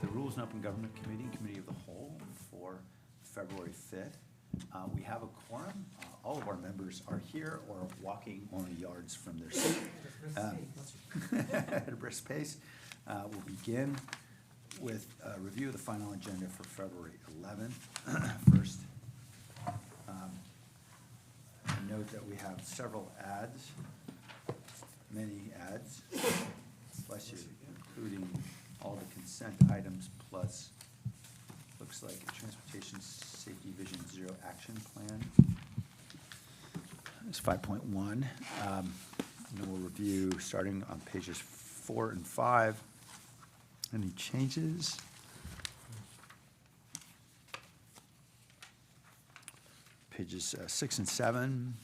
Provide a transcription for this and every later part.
the Rules and Open Government Committee and Committee of the Whole for February 5th. We have a quorum. All of our members are here or walking only yards from their seat at a brisk pace. We'll begin with a review of the final agenda for February 11th. First, note that we have several ads, many ads, bless you, including all the consent items plus looks like a Transportation Safety Vision Zero Action Plan. It's 5.1. And then we'll review starting on pages 4 and 5. Any changes? Pages 6 and 7.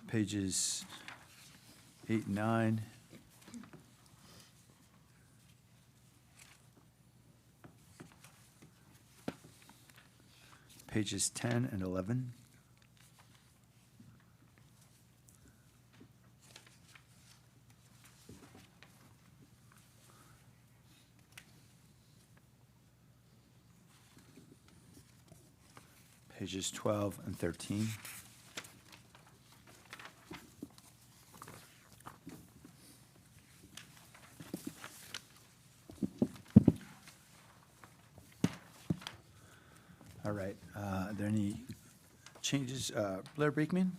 Pages 8 and 9. Pages 10 and 11. Pages 12 and 13. All right, are there any changes? Blair Beekman?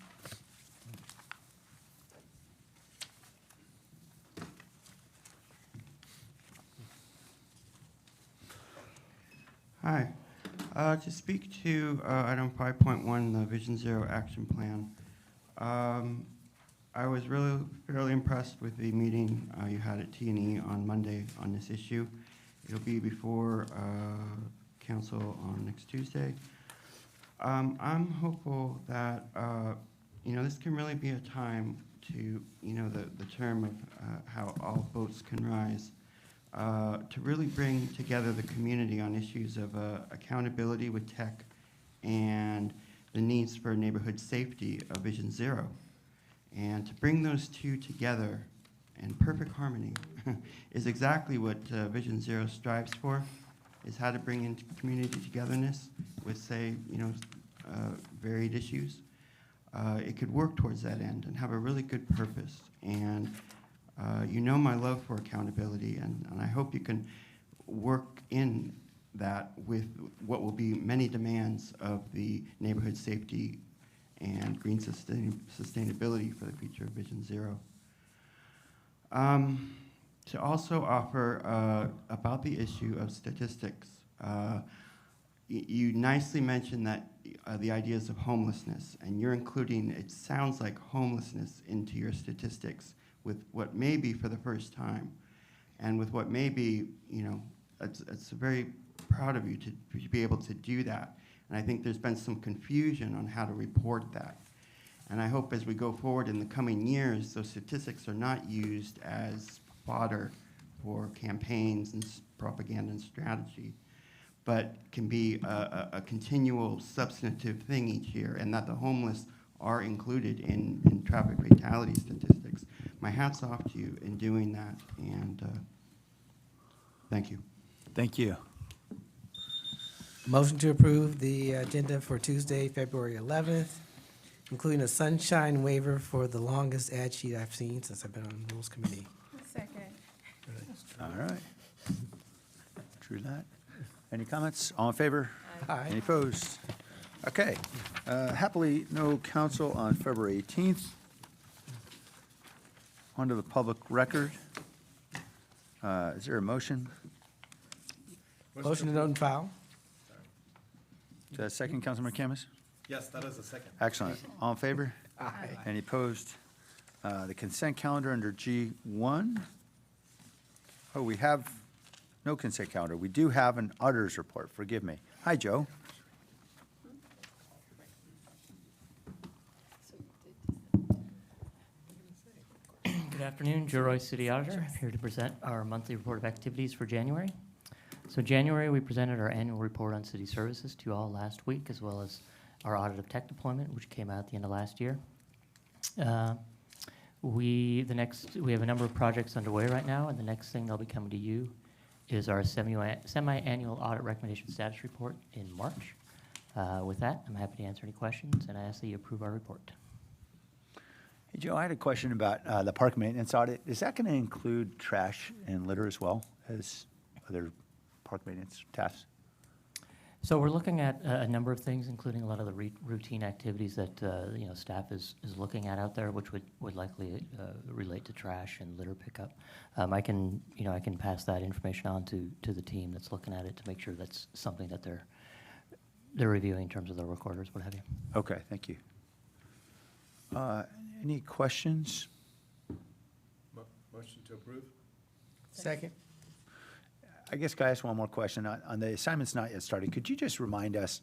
Hi. To speak to item 5.1, the Vision Zero Action Plan, I was really fairly impressed with the meeting you had at T&E on Monday on this issue. It'll be before council on next Tuesday. I'm hopeful that this can really be a time to the term of how all boats can rise, to really bring together the community on issues of accountability with tech and the needs for neighborhood safety of Vision Zero, and to bring those two together in perfect harmony is exactly what Vision Zero strives for. Is how to bring into community togetherness with, say, varied issues. It could work towards that end and have a really good purpose. And my love for accountability, and I hope you can work in that with what will be many demands of the neighborhood safety and green sustainability for the future of Vision Zero. To also offer about the issue of statistics. You nicely mentioned that the ideas of homelessness, and you're including, it sounds like, homelessness into your statistics with what may be for the first time, and with what may be, it's very proud of you to be able to do that. And I think there's been some confusion on how to report that. And I hope as we go forward in the coming years, those statistics are not used as fodder for campaigns and propaganda and strategy, but can be a continual substantive thing each year, and that the homeless are included in traffic fatality statistics. My hat's off to you in doing that, and thank you. Thank you. Motion to approve the agenda for Tuesday, February 11th, including a sunshine waiver for the longest ad sheet I've seen since I've been on the Rules Committee. Second. All right. True that. Any comments? All in favor? Aye. Any opposed? Okay. Happily, no council on February 18th. On to the public record. Is there a motion? Motion to note and file. Is that a second, Councilmember Camus? Yes, that is a second. Excellent. All in favor? Aye. Any opposed? The consent calendar under G1. Oh, we have no consent calendar. We do have an auditors report. Forgive me. Hi, Joe. Good Good afternoon, Joe Roy, City Auditor, here to present our monthly report of activities for January. So January, we presented our annual report on city services to you all last week, as well as our audit of tech deployment, which came out at the end of last year. We have a number of projects underway right now, and the next thing that'll be coming to you is our semi-annual audit recommendation status report in March. With that, I'm happy to answer any questions, and I ask that you approve our report. Hey, Joe, I had a question about the park maintenance audit. Is that going to include trash and litter as well as other park maintenance tasks? So we're looking at a number of things, including a lot of the routine activities that staff is looking at out there, which would likely relate to trash and litter pickup. I can pass that information on to the team that's looking at it to make sure that's something that they're reviewing in terms of the recorders, what have you. Okay, thank you. Any questions? Motion to approve? Second. I guess, can I ask one more question? On the assignments not yet started, could you just remind us,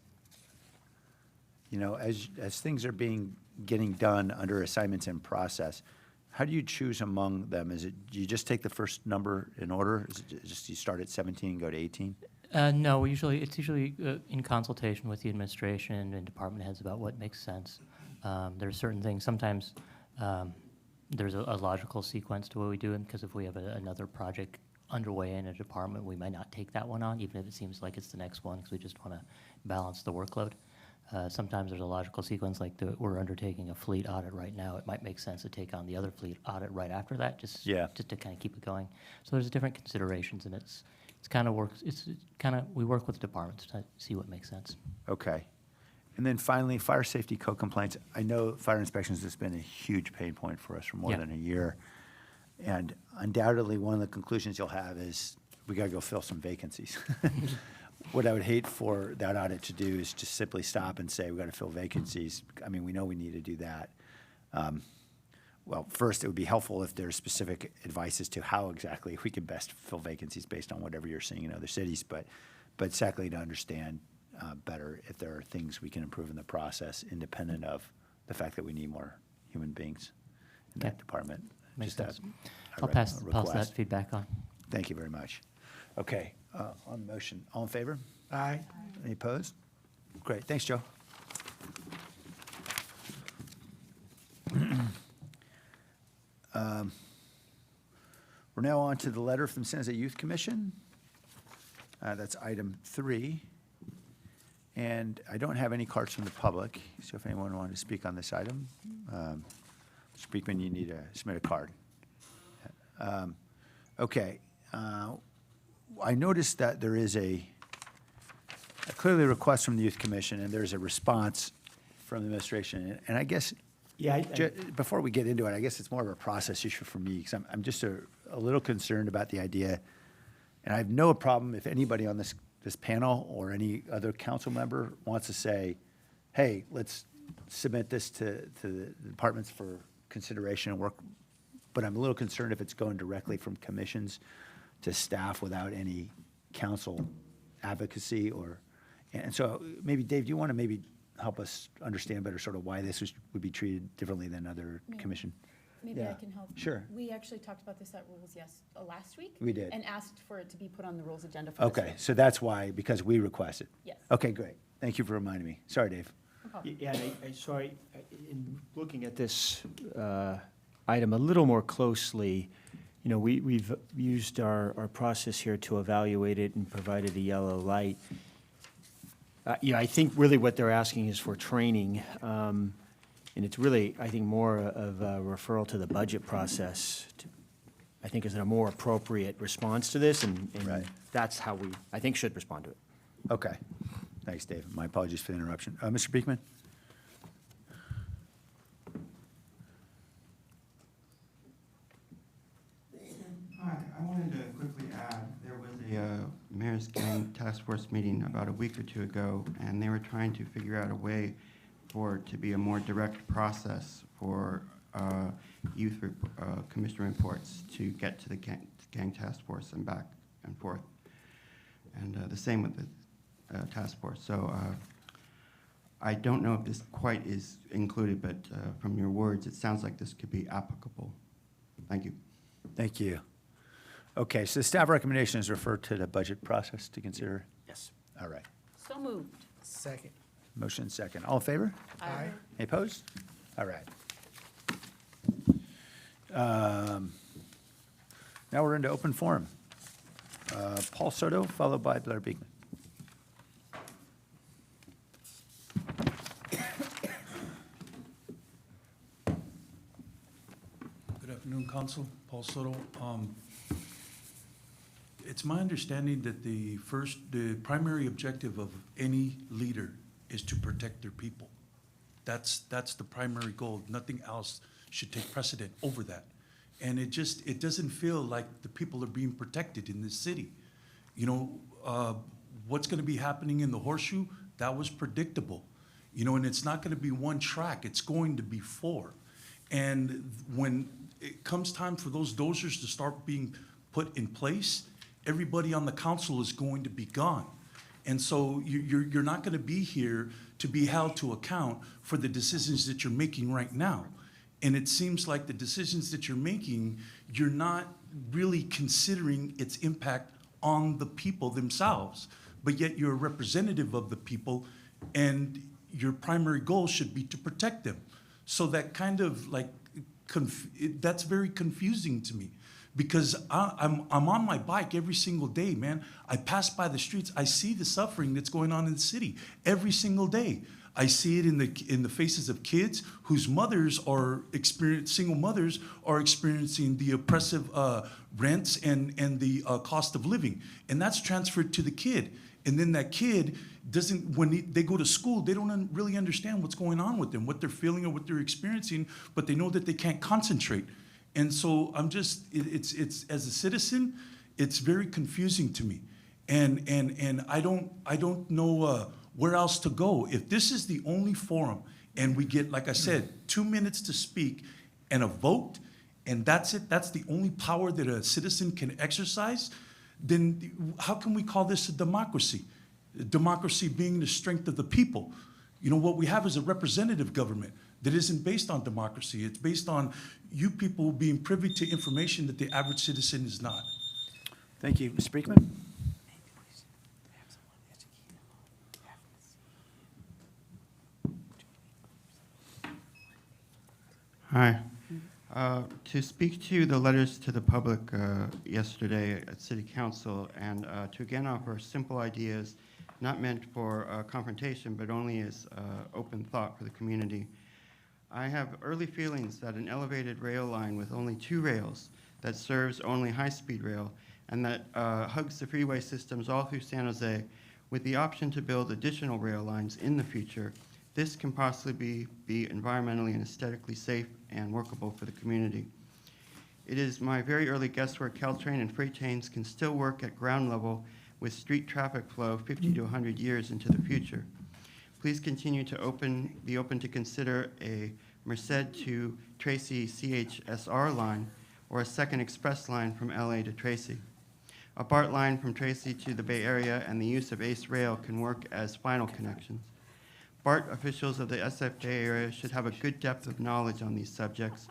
as things are getting done under assignments in process, how do you choose among them? Do you just take the first number in order? Is it just you start at 17 and go to 18? No, it's usually in consultation with the administration and department heads about what makes sense. There are certain things, sometimes there's a logical sequence to what we do, because if we have another project underway in a department, we might not take that one on, even if it seems like it's the next one, because we just want to balance the workload. Sometimes there's a logical sequence, like we're undertaking a fleet audit right now. It might make sense to take on the other fleet audit right after that, just to kind of keep it going. So there's different considerations, and we work with departments to see what makes sense. Okay. And then finally, fire safety code complaints. I know fire inspections has been a huge pain point for us for more than a year. And undoubtedly, one of the conclusions you'll have is we got to go fill some vacancies. What I would hate for that audit to do is just simply stop and say we got to fill vacancies. I mean, we know we need to do that. Well, first, it would be helpful if there's specific advice as to how exactly we can best fill vacancies based on whatever you're seeing in other cities. But secondly, to understand better if there are things we can improve in the process, independent of the fact that we need more human beings in that department. Makes Just sense. I'll pass that feedback on. Thank you very much. Okay, on the motion, all in favor? Aye. Any opposed? Great, thanks, Joe. We're now on to the letter from San Jose Youth Commission. That's item 3. And I don't have any cards from the public, so if anyone wanted to speak on this item, Mr. Beekman, you need to submit a card. Okay. I noticed that there is clearly a request from the Youth Commission, and there's a response from the administration. And I guess, before we get into it, I guess it's more of a process issue for me, because I'm just a little concerned about the idea, and I have no problem if anybody on this panel or any other council member wants to say, hey, let's submit this to the departments for consideration and work. But I'm a little concerned if it's going directly from commissions to staff without any council advocacy and so maybe, Dave, do you want to maybe help us understand better sort of why this would be treated differently than other commission? Maybe I can help. Sure. We actually talked about this at Rules last week. We did. And asked for it to be put on the Rules agenda for this Okay, week. so that's why, because we requested. Yes. Okay, great. Thank you for reminding me. Sorry, Dave. No problem. Yeah, in looking at this item a little more closely, we've used our process here to evaluate it and provided a yellow light. I think really what they're asking is for training, and it's really, I think, more of a referral to the budget process, I think is a more appropriate response to this, and Right. that's how we, I think, should respond to it. Okay. Thanks, Dave. My apologies for the interruption. Mr. Beekman? Hi, I wanted to quickly add, there was a Mayor's Gang Task Force meeting about a week or two ago, and they were trying to figure out a way for it to be a more direct process for youth commission reports to get to the gang task force and back and forth. And the same with the task force. So I don't know if this quite is included, but from your words, it sounds like this could be applicable. Thank you. Thank you. Okay, so the staff recommendation is referred to the budget process to consider? Yes. All right. So moved. Second. Motion second. All in favor? Aye. Any opposed? All right. Now we're into open forum. Paul Soto, followed by Blair Beekman. Good afternoon, Council. Paul Soto. It's my understanding that the primary objective of any leader is to protect their people. That's the primary goal. Nothing else should take precedent over that. And it doesn't feel like the people are being protected in this city. You know, what's gonna be happening in the Horseshoe, that was predictable. You know, and it's not gonna be one track, it's going to be four. And when it comes time for those dozers to start being put in place, everybody on the council is going to be gone. And so you're not gonna be here to be held to account for the decisions that you're making right now. And it seems like the decisions that you're making, you're not really considering its impact on the people themselves, but yet you're a representative of the people, and your primary goal should be to protect them. So that kind of like, that's very confusing to me, because I'm on my bike every single day, man. I pass by the streets, I see the suffering that's going on in the city every single day. I see it in the faces of kids whose mothers are single mothers are experiencing the oppressive rents and the cost of living, and that's transferred to the kid. And then that kid doesn't, when they go to school, they don't really understand what's going on with them, what they're feeling or what they're experiencing, but they know that they can't concentrate. And so I'm just, it's as a citizen, it's very confusing to me, and I don't know where else to go. If this is the only forum, and we get, like I said, 2 minutes to speak and a vote, and that's it, that's the only power that a citizen can exercise, then how can we call this a democracy? Democracy being the strength of the people. You know, what we have is a representative government that isn't based on democracy. It's based on you people being privy to information that the average citizen is not. Thank you. Mr. Beekman? Hi. To speak to the letters to the public yesterday at City Council, and to again offer simple ideas, not meant for confrontation, but only as open thought for the community. I have early feelings that an elevated rail line with only 2 rails that serves only high-speed rail and that hugs the freeway systems all through San Jose, with the option to build additional rail lines in the future, this can possibly be environmentally and aesthetically safe and workable for the community. It is my very early guess where Caltrain and freight trains can still work at ground level with street traffic flow 50 to 100 years into the future. Please continue to be open to consider a Merced to Tracy CHSR line or a second express line from LA to Tracy. A BART line from Tracy to the Bay Area and the use of ACE Rail can work as final connections. BART officials of the SF Bay Area should have a good depth of knowledge on these subjects,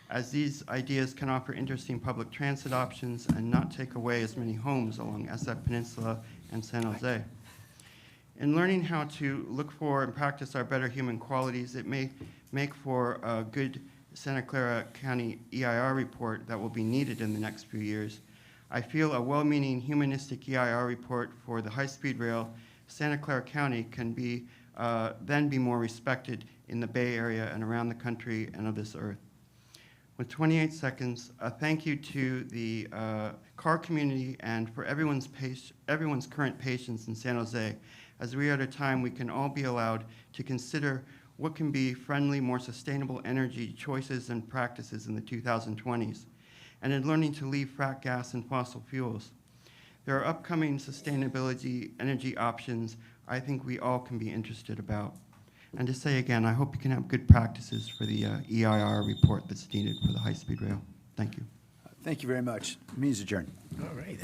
as these ideas can offer interesting public transit options and not take away as many homes along SF Peninsula and San Jose. In learning how to look for and practice our better human qualities, it may make for a good Santa Clara County EIR report that will be needed in the next few years. I feel a well-meaning humanistic EIR report for the high-speed rail Santa Clara County can then be more respected in the Bay Area and around the country and of this earth. With 28 seconds, a thank you to the car community and for everyone's current patience in San Jose, as we are at a time we can all be allowed to consider what can be friendly, more sustainable energy choices and practices in the 2020s, and in learning to leave frack gas and fossil fuels. There are upcoming sustainability energy options I think we all can be interested about. And to say again, I hope you can have good practices for the EIR report that's needed for the high-speed rail. Thank you. Thank you very much. Meeting's adjourned. All right.